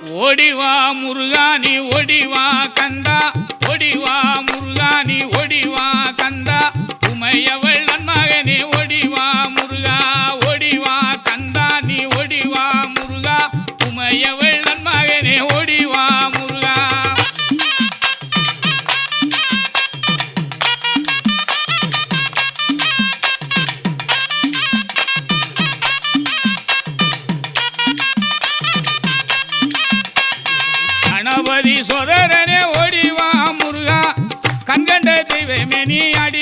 ஓடிவா முருகா நீ ஓடிவா கந்தா, ஓடிவா முருகா நீ ஓடிவா கந்தா, உமையவள் நன்மகனே ஓடிவா முருகா, ஓடிவா கந்தா நீ ஓடிவா முருகா, உமையவள் நன்மகனே ஓடிவா முருகா. கணபதி சோதரனே ஓடிவா முருகா, கண்கண்ட தெய்வமே நீ அடி